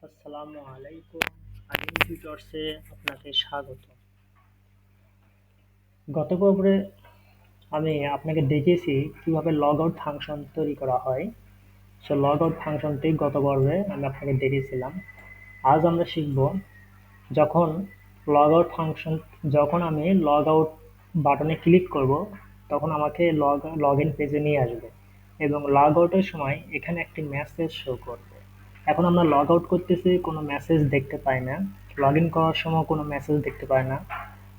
আসসালামু আলাইকুম। আদিম টিউটরসে আপনাকে স্বাগত। গত পর্বে আমি আপনাকে দেখিয়েছি কিভাবে লগ আউট ফাংশন তৈরি করা হয়। সো লগ আউট ফাংশনটি গত পর্বে আমি আপনাকে দেখিয়েছিলাম। আজ আমরা শিখব যখন লগ আউট ফাংশন যখন আমি লগ আউট বাটনে ক্লিক করব তখন আমাকে লগ ইন পেজে নিয়ে আসবে এবং লগ আউটের সময় এখানে একটি মেসেজ শো করবে। এখন আমরা লগ আউট করতেছি, কোনো মেসেজ দেখতে পাই না। লগ ইন করার সময় কোনো মেসেজ দেখতে পাই না।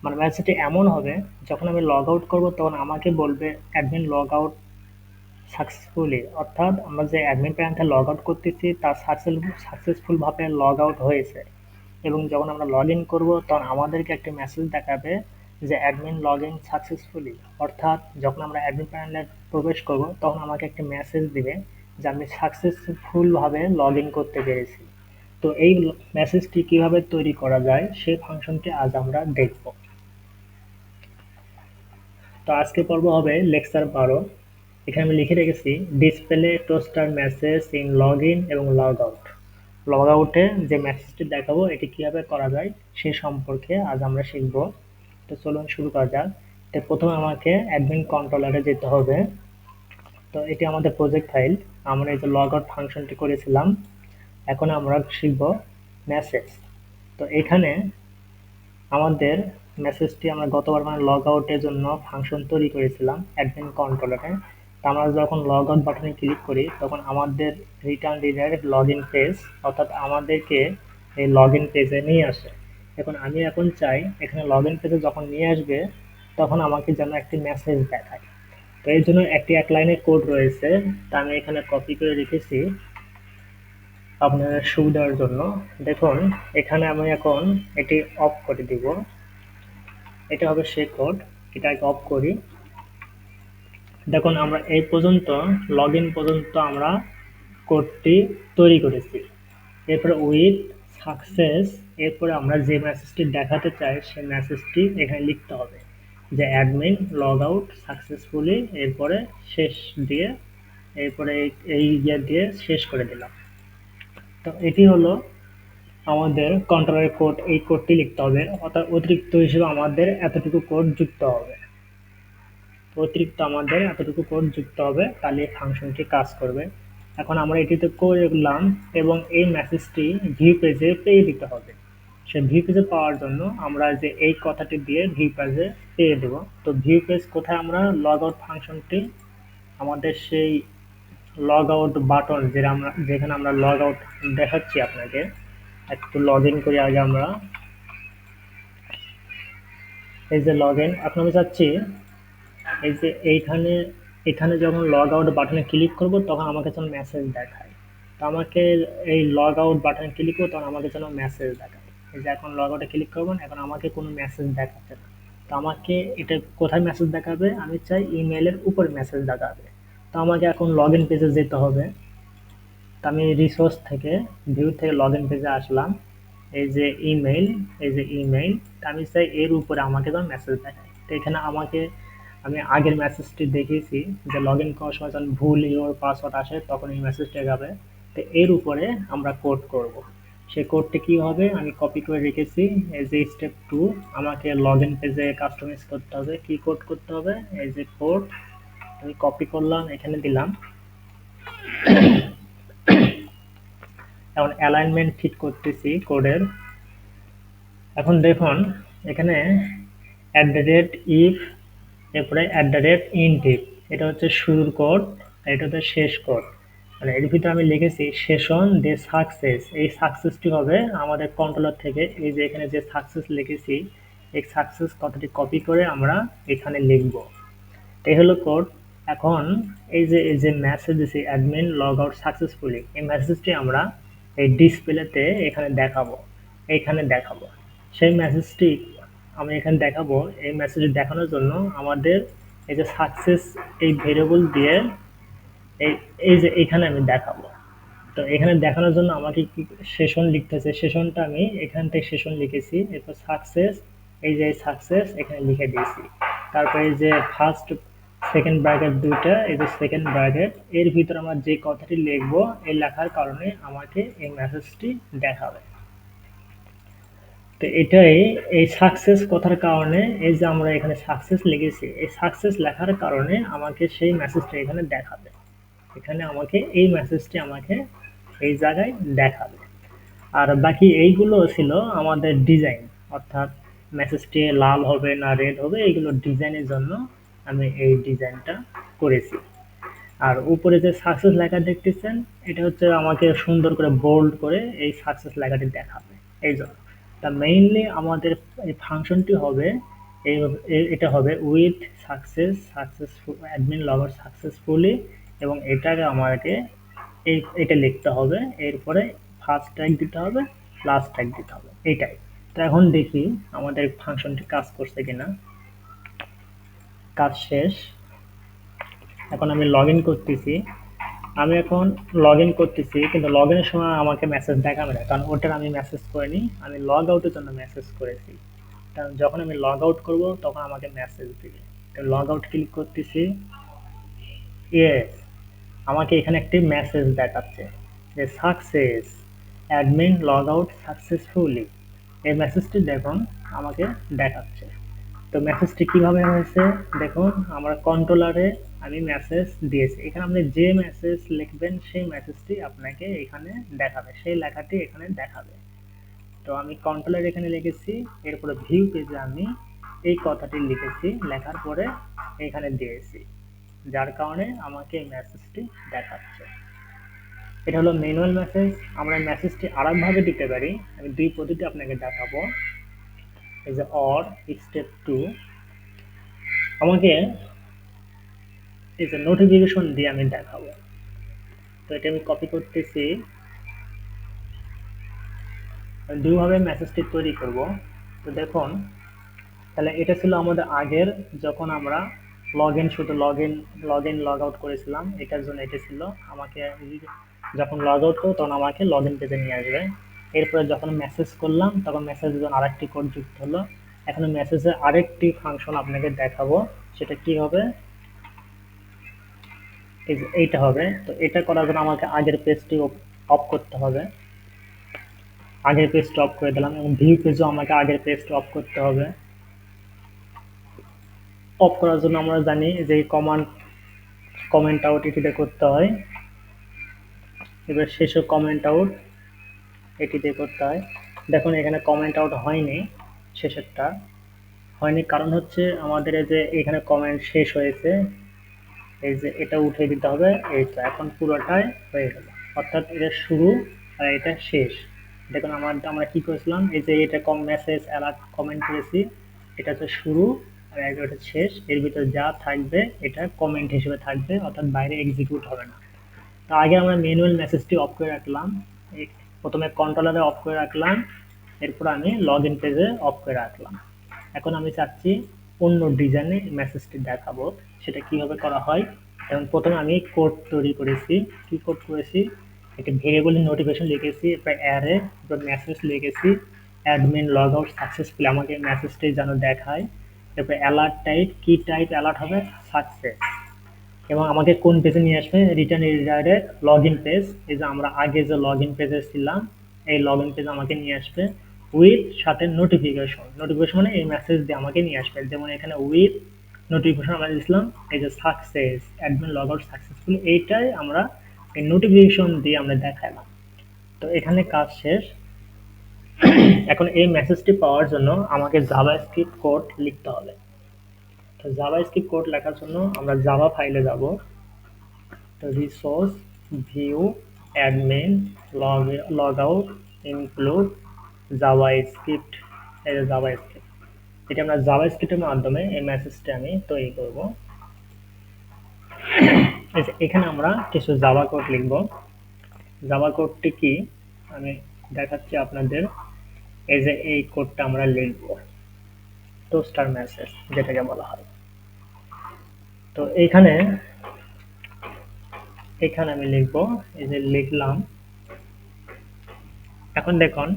মানে মেসেজটি এমন হবে, যখন আমি লগ আউট করবো তখন আমাকে বলবে অ্যাডমিন লগ আউট সাকসেসফুলি, অর্থাৎ আমরা যে অ্যাডমিন প্যানেলটা লগ আউট করতেছি তা সাকসেসফুল ভাবে লগ আউট হয়েছে। এবং যখন আমরা লগ ইন করবো তখন আমাদেরকে একটা মেসেজ দেখাবে যে অ্যাডমিন লগ ইন সাকসেসফুলি, অর্থাৎ যখন আমরা অ্যাডমিন প্যানেলে প্রবেশ করব তখন আমাকে একটা মেসেজ দিবে যে আমি সাকসেসফুল ভাবে লগ ইন করতে পেরেছি। তো এই মেসেজটি কিভাবে তৈরি করা যায় সেই ফাংশনটি আজ আমরা দেখব। তো আজকে পর্ব হবে লেকচার 12। এখানে আমি লিখে রেখেছি display toaster message in log in এবং লগ আউট। লগ আউটে যে মেসেজটি দেখাবো এটি কিভাবে করা যায় সে সম্পর্কে আজ আমরা শিখব। তো চলুন শুরু করা যাক। তো প্রথমে আমাকে অ্যাডমিন কন্ট্রোলারে যেতে হবে। তো এটি আমাদের প্রজেক্ট ফাইল। আমরা এই যে লগ আউট ফাংশনটি করেছিলাম। এখন আমরা শিখব মেসেজ। তো এখানে আমাদের মেসেজটি আমরা গতবার মানে লগ আউটের জন্য ফাংশন তৈরি করেছিলাম অ্যাডমিন কন্ট্রোলারে। তো আমরা যখন লগ আউট বাটনে ক্লিক করি তখন আমাদের return redirect log in page, অর্থাৎ আমাদেরকে এই লগ ইন পেজে নিয়ে আসে। এখন চাই এখানে লগ ইন পেজে যখন নিয়ে আসবে তখন আমাকে যেন একটি মেসেজ দেখায়। তো এর জন্য এক লাইনের কোড রয়েছে, তা আমি এখানে কপি করে রেখেছি আপনাদের সুবিধার জন্য। দেখুন এখানে আমি এখন এটি অফ করে দিব। এটা হবে সেই কোড। এটাকে অফ করি। দেখুন আমরা এই পর্যন্ত লগ ইন পর্যন্ত আমরা কোডটি তৈরি করেছি। এরপরে উইথ সাকসেস, এরপরে আমরা যে মেসেজটি দেখাতে চাই সেই মেসেজটি এখানে লিখতে হবে যে অ্যাডমিন লগ আউট সাকসেসফুলি, এরপরে শেষ দিয়ে এরপরে এই ইয়ে দিয়ে শেষ করে দিলাম। তো এটি হলো আমাদের কন্ট্রোলের কোড। এই কোডটি লিখতে হবে, অর্থাৎ অতিরিক্ত হিসেবে আমাদের এতটুকু কোড যুক্ত হবে। তাহলে ফাংশনটি কাজ করবে। এখন আমরা এটিতে করলাম এবং এই মেসেজটি ভিউ পেজে পেয়ে দিতে হবে। সে ভিউ পেজে পাওয়ার জন্য আমরা যে এই কথাটি দিয়ে ভিউ পেজে পেয়ে দেব। তো ভিউ পেজ কোথায়? আমরা লগ আউট ফাংশনটি আমাদের সেই লগ আউট বাটন যেখানে আমরা লগ আউট দেখাচ্ছি আপনাকে। একটু লগ ইন করি আগে আমরা। এই যে লগ ইন, এখন আমি চাচ্ছি এই যে এখানে যখন লগ আউট বাটনে ক্লিক করব তখন আমাকে যেন মেসেজ দেখায়। তো আমাকে এই লগ আউট বাটনে ক্লিক করবো তখন আমাকে যেন মেসেজ দেখায়। এই যে এখন লগ আউটে ক্লিক করবেন, এখন আমাকে কোনো মেসেজ দেখাচ্ছে না। তো আমাকে এটা কোথায় মেসেজ দেখাবে? আমি চাই ইমেইলের উপরে মেসেজ দেখাবে। তো আমাকে এখন লগ ইন পেজে যেতে হবে। তো আমি রিসোর্স থেকে ভিউ থেকে লগ ইন পেজে আসলাম। এই যে ইমেইল, আমি চাই এর উপরে আমাকে যেন মেসেজ দেখায়। তো এখানে আমি আগের মেসেজটি দেখিয়েছি যে লগ ইন করার সময় যখন ভুল ইউর পাসওয়ার্ড আসে তখন এই মেসেজটা যাবে। তো এর উপরে আমরা কোড করব। সেই কোডটি কি হবে আমি কপি করে রেখেছি। এই যে স্টেপ 2, আমাকে লগ ইন পেজে কাস্টমাইজ করতে হবে। কি কোড করতে হবে? এই যে কোড আমি কপি করলাম, এখানে দিলাম। এখন অ্যালাইনমেন্ট ঠিক করতেছি কোডের। এখন দেখুন এখানে @if, এরপরে @int, এটা হচ্ছে শুরুর কোড, এটা হচ্ছে শেষ কোড। মানে এর ভিতরে আমি লিখেছি সেশন দে সাকসেস। এই সাকসেসটি হবে আমাদের কন্ট্রোলার থেকে এই যে এখানে যে সাকসেস লিখেছি এই সাকসেস কথাটি কপি করে আমরা এখানে লিখব। এই হলো কোড। এখন এই যে মেসেজ দিছি অ্যাডমিন লগ আউট সাকসেসফুলি, এই মেসেজটি আমরা এই ডিসপ্লেতে এখানে দেখাবো। সেই মেসেজটি আমি এখানে দেখাবো। এই মেসেজটি দেখানোর জন্য আমাদের এই যে সাকসেস এই ভেরিয়েবল দিয়ে এই এই যে এখানে আমি দেখাবো। তো এখানে দেখানোর জন্য আমাকে কি সেশন লিখতে হচ্ছে। সেশনটা আমি এখান থেকে সেশন লিখেছি। এরপর সাকসেস, এই যে সাকসেস এখানে লিখে দিয়েছি। তারপরে এই যে ফার্স্ট সেকেন্ড ব্র্যাকেট দুইটা, এই যে সেকেন্ড ব্র্যাকেট এর ভিতরে আমরা যে কথাটি লিখবো এই লেখার কারণে আমাকে এই মেসেজটি দেখাবে। তো এটাই এই সাকসেস কথার কারণে, এই যে আমরা এখানে সাকসেস লিখেছি, এই সাকসেস লেখার কারণে আমাকে সেই মেসেজটা এখানে দেখাবে। এখানে আমাকে এই মেসেজটি আমাকে এই জায়গায় দেখাবে। আর বাকি এইগুলো ছিল আমাদের ডিজাইন, অর্থাৎ মেসেজটি লাল হবে না রেড হবে এইগুলো ডিজাইনের জন্য আমি এই ডিজাইনটা করেছি। আর উপরে যে সাকসেস লেখা দেখতেছেন এটা হচ্ছে আমাকে সুন্দর করে বোল্ড করে এই সাকসেস লেখাটি দেখাবে এই জন্য। তা মেইনলি আমাদের এই ফাংশনটি হবে এটা হবে with success successful admin logout successfully, এবং এটাকে আমাকে এটা লিখতে হবে, এরপরে ফার্স্ট ট্যাগ দিতে হবে, লাস্ট ট্যাগ দিতে হবে, এইটাই। তো এখন দেখি আমাদের ফাংশনটি কাজ করছে কিনা। কাজ শেষ। এখন আমি লগ ইন করতেছি। আমি এখন লগ ইন করতেছি, কিন্তু লগ ইনের সময় আমাকে মেসেজ দেখাবে না, কারণ ওটার আমি মেসেজ করিনি, আমি লগ আউটের জন্য মেসেজ করেছি। কারণ যখন আমি লগ আউট করবো তখন আমাকে মেসেজ দিবে। তো লগ আউট ক্লিক করতেছি। ইয়েস, আমাকে এখানে একটি মেসেজ দেখাচ্ছে যে success admin log out successfully. এই মেসেজটি দেখুন আমাকে দেখাচ্ছে। তো মেসেজটি কিভাবে হয়েছে দেখুন, আমরা কন্ট্রোলারে আমি মেসেজ দিয়েছি, এখানে আপনি যে মেসেজ লিখবেন সেই মেসেজটি আপনাকে এখানে দেখাবে, সেই লেখাটি এখানে দেখাবে। তো আমি কন্ট্রোলার এখানে লিখেছি, এরপরে ভিউ পেজে আমি এই কথাটি লিখেছি, লেখার পরে এখানে দিয়েছি, যার কারণে আমাকে এই মেসেজটি দেখাচ্ছে। এটা হলো ম্যানুয়াল মেসেজ। আমরা মেসেজটি আরেকভাবে দিতে পারি, আমি দুই পদ্ধতি আপনাকে দেখাবো। এই যে অর স্টেপ 2, আমাকে এই যে নোটিফিকেশন দিয়ে আমি দেখাবো। তো এটা আমি কপি করতেছি, দুইভাবে মেসেজটি তৈরি করব। তো দেখুন, তাহলে এটা ছিল আমাদের আগের, যখন আমরা শুধু লগ আউট করেছিলাম, এটার জন্য এটা ছিল আমাকে যখন লগ আউট করবো তখন আমাকে লগ ইন পেজে নিয়ে আসবে। এরপরে যখন মেসেজ করলাম তখন মেসেজের জন্য আরেকটি কোড যুক্ত হলো। এখন মেসেজের আরেকটি ফাংশন আপনাকে দেখাবো, সেটা কি হবে, এইটা হবে। তো এটা করার জন্য আমাকে আগের পেজটি অফ করতে হবে। আগের পেজটি অফ করে দিলাম, এবং ভিউ পেজও আমাকে আগের পেজটি অফ করতে হবে। অফ করার জন্য আমরা জানি যে কমেন্ট আউট এটিতে করতে হয়। এবার শেষে কমেন্ট আউট এটি দিয়ে করতে হয়। দেখুন এখানে কমেন্ট আউট হয়নি, শেষেরটা হয়নি, কারণ হচ্ছে আমাদের এই যে এখানে কমেন্ট শেষ হয়েছে, এই যে এটা উঠে দিতে হবে। এই তো এখন পুরোটাই হয়ে গেল, অর্থাৎ এটা শুরু আর এটা শেষ। দেখুন আমরা কি করেছিলাম, এই যে এটা মেসেজ অ্যালার্ট কমেন্ট করেছি, এটা হচ্ছে শুরু আর এটা শেষ, এর ভিতরে যা থাকবে এটা কমেন্ট হিসেবে থাকবে, অর্থাৎ বাইরে এক্সিকিউট হবে না। তো আগে আমরা ম্যানুয়াল মেসেজটি অফ করে রাখলাম, প্রথমে কন্ট্রোলারে অফ করে রাখলাম, এরপর আমি লগ ইন পেজে অফ করে রাখলাম। এখন আমি চাচ্ছি অন্য ডিজাইনে মেসেজটি দেখাবো, সেটা কিভাবে করা হয়। এবং প্রথমে আমি কোড তৈরি করেছি। কি কোড করেছি, একটি ভেরিয়েবলের নোটিফিকেশন লিখেছি, এরপর অ্যারে, এরপর মেসেজ লিখেছি, অ্যাডমিন লগ আউট সাকসেসফুলি আমাকে মেসেজটি যেন দেখায়। এরপর অ্যালার্ট টাইপ, কি টাইপ অ্যালার্ট হবে, সাকসেস, এবং আমাকে কোন পেজে নিয়ে আসবে, return redirect log in page, এই যে আমরা আগে যে লগ ইন পেজে ছিলাম এই লগ ইন পেজে আমাকে নিয়ে আসবে, উইথ সাথে নোটিফিকেশন, নোটিফিকেশন মানে এই মেসেজ দিয়ে আমাকে নিয়ে আসবে, যেমন এখানে উইথ নোটিফিকেশন আমরা দিয়েছিলাম, এই যে success admin log out successful, এইটাই আমরা এই নোটিফিকেশন দিয়ে আমরা দেখালাম। তো এখানে কাজ শেষ। এখন এই মেসেজটি পাওয়ার জন্য আমাকে জাভাস্ক্রিপ্ট কোড লিখতে হবে। তো জাভাস্ক্রিপ্ট কোড লেখার জন্য আমরা জাভা ফাইলে যাব, resource view admin log out include javascript, এই যে জাভাস্ক্রিপ্ট, এটা আমরা জাভাস্ক্রিপ্টের মাধ্যমে এই মেসেজটা আমি তৈরি করব। এখানে আমরা কিছু জাভা কোড লিখব। জাভা কোডটি কি আমি দেখাচ্ছি আপনাদের, এই যে এই কোডটা আমরা লিখব, টোস্টার মেসেজ যেটাকে বলা হয়। তো এখানে আমি লিখব, এই যে লিখলাম। এখন দেখুন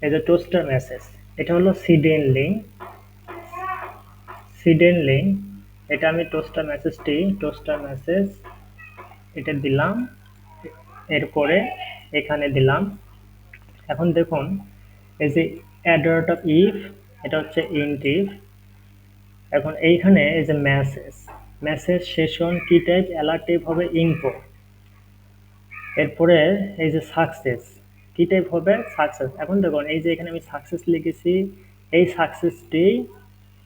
এই যে টোস্টার মেসেজ, এটা হলো সিডেন লিঙ্ক, এটা আমি টোস্টার মেসেজ এটা দিলাম, এরপরে এখানে দিলাম। এখন দেখুন এই যে অ্যাডার অফ ইফ, এটা হচ্ছে ইন্ট ইফ। এখন এইখানে এই যে মেসেজ সেশন কি টাইপ, অ্যালার্ট টাইপ হবে ইনফো। এরপরে এই যে সাকসেস কি টাইপ হবে সাকসেস। এখন দেখুন এই যে এখানে আমি সাকসেস লিখেছি, এই সাকসেসটি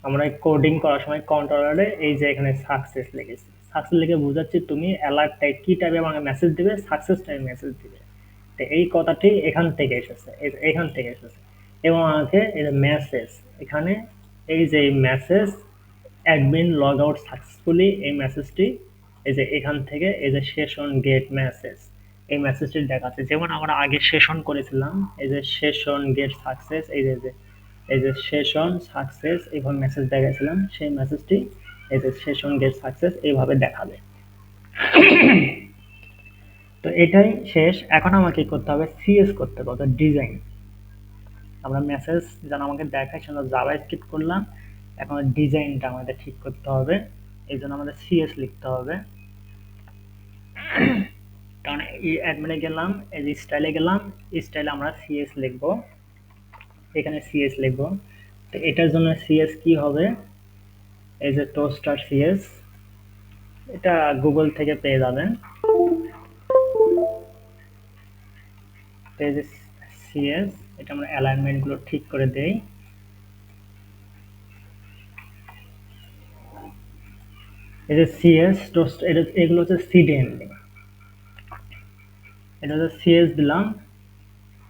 আমরা কোডিং করার সময় কন্ট্রোলারে এই যে এখানে সাকসেস লিখেছি, সাকসেস লিখে বোঝাচ্ছি তুমি অ্যালার্ট টাইপ কি টাইপে আমাকে মেসেজ দিবে, সাকসেস টাইপ মেসেজ দিবে। তো এই কথাটি এখান থেকে এসেছে, এখান থেকে এসেছে। এবং আমাকে এই যে মেসেজ, এখানে এই যে message admin log out successfully, এই মেসেজটি এই যে এখান থেকে এই যে সেশন গেট মেসেজ, এই মেসেজটি দেখাচ্ছে। যেমন আমরা আগে সেশন করেছিলাম, এই যে সেশন গেট সাকসেস, এই যে সেশন সাকসেস এইভাবে মেসেজ দেখাচ্ছিলাম, সেই মেসেজটি এই যে সেশন গেট সাকসেস এইভাবে দেখাবে। তো এটাই শেষ। এখন আমাকে কি করতে হবে, সিএস করতে হবে, ডিজাইন। আমরা মেসেজ যেন আমাকে দেখায় সেজন্য জাভাস্ক্রিপ্ট করলাম। এখন ডিজাইনটা আমাদের ঠিক করতে হবে, এই জন্য আমাদের সিএস লিখতে হবে। কারণ এই অ্যাডমিনে গেলাম, এই যে স্টাইলে গেলাম, স্টাইলে আমরা সিএস লিখব, এখানে সিএস লিখব। তো এটার জন্য সিএস কি হবে, এই যে টোস্টার সিএস, এটা গুগল থেকে পেয়ে যাবেন। এই যে সিএস, এটা আমরা অ্যালাইনমেন্ট গুলো ঠিক করে দেই। এই যে সিএস টোস্ট, এটা এগুলো হচ্ছে সিডিএনডি, এটা হচ্ছে সিএস দিলাম।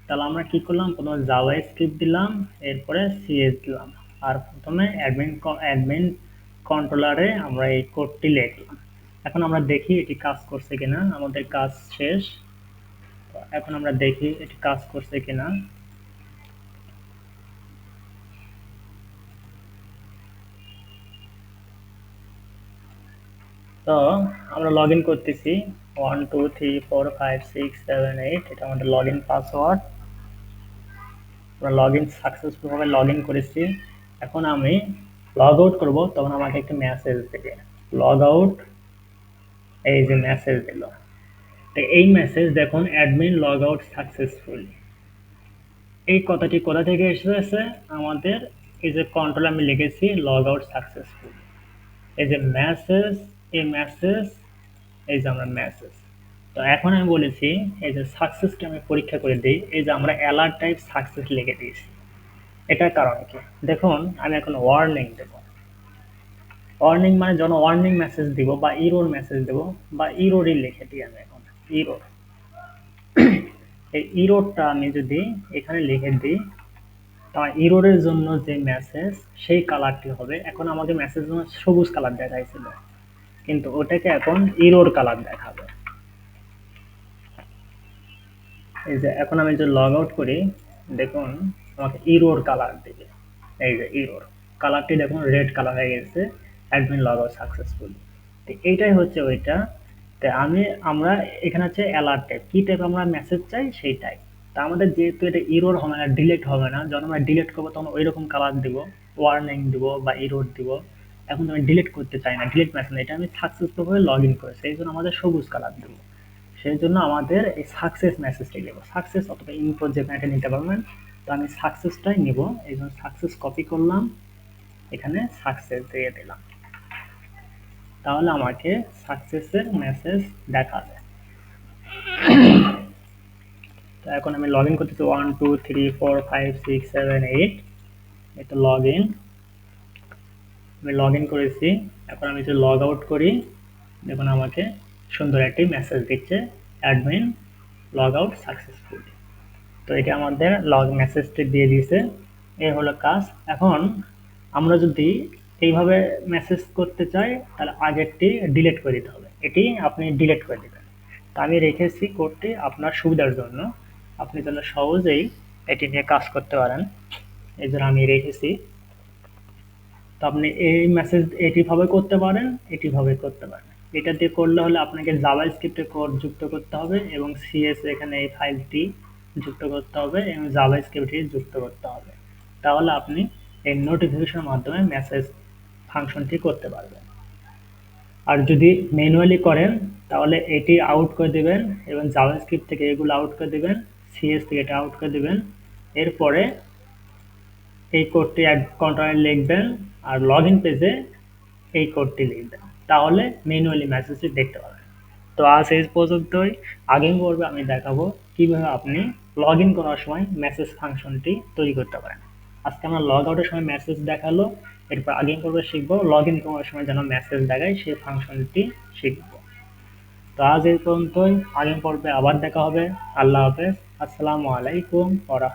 তাহলে আমরা কি করলাম, প্রথমে জাভাস্ক্রিপ্ট দিলাম, এরপরে সিএস দিলাম, আর প্রথমে অ্যাডমিন কন্ট্রোলারে আমরা এই কোডটি লিখলাম। এখন আমরা দেখি এটি কাজ করছে কিনা, আমাদের কাজ শেষ। এখন আমরা দেখি এটি কাজ করছে কিনা। তো আমরা লগ ইন করতেছি, 1 2 3 4 5 6 7 8, এটা আমাদের লগ ইন পাসওয়ার্ড। আমরা লগ ইন সাকসেসফুলভাবে লগ ইন করেছি। এখন আমি লগ আউট করবো, তখন আমাকে একটা মেসেজ দেবে, লগ আউট, এই যে মেসেজ দিল। তো এই মেসেজ দেখুন, অ্যাডমিন লগ আউট সাকসেসফুলি, এই কথাটি কোথা থেকে এসেছে, আমাদের এই যে কন্ট্রোল আমি লিখেছি লগ আউট সাকসেসফুলি, এই যে মেসেজ, এই মেসেজ, এই যে আমরা মেসেজ। তো এখন আমি বলেছি এই যে সাকসেসকে আমি পরীক্ষা করে দিই, এই যে আমরা অ্যালার্ট টাইপ সাকসেস লিখে দিয়েছি। এটার কারণ কি দেখুন, আমি এখন ওয়ার্নিং দেব। ওয়ার্নিং মানে যখন ওয়ার্নিং মেসেজ দিব বা ইরোর মেসেজ দেব, বা ইরোরই লিখে দিই আমি এখন ইরোর। এই ইরোরটা আমি যদি এখানে লিখে দিই, তা ইরোরের জন্য যে মেসেজ সেই কালারটি হবে। এখন আমাকে মেসেজ সবুজ কালার দেখাইছিল, কিন্তু ওটাকে এখন ইরোর কালার দেখাবে। এই যে এখন আমি যে লগ আউট করি, দেখুন আমাকে ইরোর কালার দিবে, এই যে ইরোর কালারটি দেখুন রেড কালার হয়ে গেছে, অ্যাডমিন লগ আউট সাকসেসফুলি। তো এইটাই হচ্ছে ওইটা। তো আমরা এখানে হচ্ছে অ্যালার্ট টাইপ, কি টাইপ আমরা মেসেজ চাই সেই টাইপ। তা আমাদের যেহেতু এটা ইরোর হবে না, ডিলেট হবে না, যখন আমরা ডিলেট করবো তখন ওই রকম কালার দিব, ওয়ার্নিং দিব বা ইরোর দিব। এখন তো আমি ডিলিট করতে চাই না, ডিলিট মেসেজ, এটা আমি সাকসেসফুলভাবে লগ ইন করেছি, এই জন্য আমাদের সবুজ কালার দেবো। সেই জন্য আমাদের এই সাকসেস মেসেজটাই নেব, সাকসেস অথবা ইনফো যে কোনো একটা নিতে পারবেন। তো আমি সাকসেসটাই নেব, এই জন্য সাকসেস কপি করলাম, এখানে সাকসেস দিয়ে দিলাম। তাহলে আমাকে সাকসেসের মেসেজ দেখাবে। তো এখন আমি লগ ইন করতেছি, 1 2 3 4 5 6 7 8, এটা লগ ইন, আমি লগ ইন করেছি। এখন আমি যদি লগ আউট করি, দেখুন আমাকে সুন্দর একটি মেসেজ দিচ্ছে, অ্যাডমিন লগ আউট সাকসেসফুলি। তো এটা আমাদের লগ মেসেজটি দিয়ে দিয়েছে, এই হলো কাজ। এখন আমরা যদি এইভাবে মেসেজ করতে চাই, তাহলে আগেরটি ডিলিট করে দিতে হবে, এটি আপনি ডিলিট করে দেবেন। তা আমি রেখেছি কোডটি আপনার সুবিধার জন্য, আপনি তাহলে সহজেই এটি নিয়ে কাজ করতে পারেন, এই জন্য আমি রেখেছি। তো আপনি এই মেসেজ এটিভাবে করতে পারেন, এটিভাবে করতে পারেন। এটা দিয়ে করলে হলে আপনাকে জাভাস্ক্রিপ্টের কোড যুক্ত করতে হবে এবং সিএস এখানে এই ফাইলটি যুক্ত করতে হবে এবং জাভাস্ক্রিপ্টটি যুক্ত করতে হবে। তাহলে আপনি এই নোটিফিকেশনের মাধ্যমে মেসেজ ফাংশনটি করতে পারবেন। আর যদি ম্যানুয়ালি করেন তাহলে এটি আউট করে দেবেন এবং জাভাস্ক্রিপ্ট থেকে এগুলো আউট করে দেবেন, সিএস থেকে এটা আউট করে দেবেন। এরপরে এই কোডটি অ্যাড কন্ট্রোলে লিখবেন আর লগইন পেজে এই কোডটি লিখবেন, তাহলে ম্যানুয়ালি মেসেজটি দেখতে পাবেন। তো আজ এই পর্যন্তই। আগের পর্বে আমি দেখাবো কিভাবে আপনি লগ ইন করার সময় মেসেজ ফাংশনটি তৈরি করতে পারেন। আজকে আমরা লগ আউটের সময় মেসেজ দেখালো, এরপর আগের পর্বে শিখবো লগ ইন করার সময় যেন মেসেজ দেখায় সেই ফাংশনটি শিখবো। তো আজ এই পর্যন্তই, আগের পর্বে আবার দেখা হবে। আল্লাহ হাফেজ, আসসালামু আলাইকুম ওয়া রাহমাতুল্লাহ।